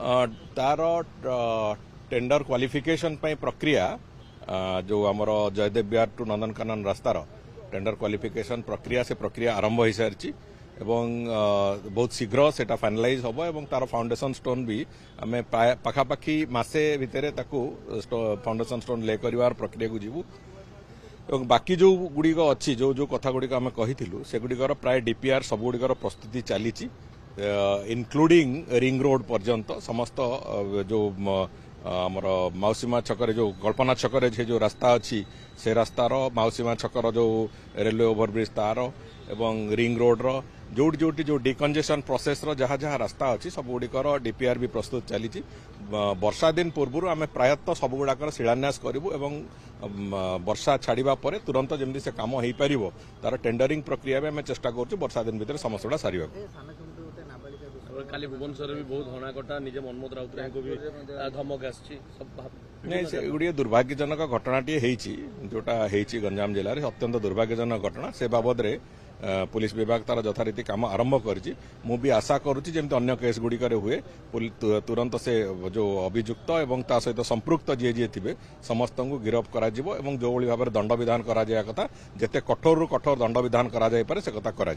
तार tender qualification प्रक्रिया जो आमर जयदेव बिहार टू नंदनकानन रास्तार टेंडर क्वालिफिकेशन प्रक्रिया आरंभ हो सारी एवं बहुत शीघ्र सेटा फाइनलाइज हम और तार फाउंडेशन स्टोन भी आम पाखापाखि मसे भितर फाउंडेशन स्टोन ले कर प्रक्रिया को जीवु और बाकी जो गुड़िक अच्छी जो जो कथा गुड़िक आम कही से गुड़िकर प्राय डीपीआर सब गुड़िकर प्रस्तुति चली इनक्लूडिंग रिंग रोड पर्यंत समस्त जो आमर मौसीमा छकर जो कल्पना छकर जो रास्ता अच्छी से रास्तार मौसीमा छकर जो रेलवे ओभरब्रिज तार एवं रिंग रोड रो जोटी जोटी जो डिकंजेशन प्रोसेस रो जहाँ जहाँ रास्ता अच्छी सब गुड़िकर डीपीआर भी प्रस्तुत चली वर्षा दिन पूर्व आम प्रायतः सब गुड़ाकर शिलान्यास करूँ एवं वर्षा छाड़ा पर तुरंत जमी से कम हो पार तार टेंडरिंग प्रक्रिया भी आम चेष्टा करूँ वर्षा दिन भितर समस्त गुड़ा सारे काली भुवनेश्वर भी बहुत हणाकटा निजे मनमोहन राउत को भी धमक नहीं से गोटे दुर्भाग्यजनक घटनाटी जोटा गंजाम जिले में अत्यंत दुर्भाग्यजनक घटना से बाबद रे पुलिस विभाग तार यथारीति काम आरंभ करी भी आशा करुच्ची जमी अन्य केस गुड़िक हुए तुरंत से जो अभियुक्त एवं ता सहित संपृक्त जी थे समस्त को गिरफ्त करा एवं जो भाव दंड विधान करा कथा जिते कठोर रु कठोर दंड विधान करा से कथा करा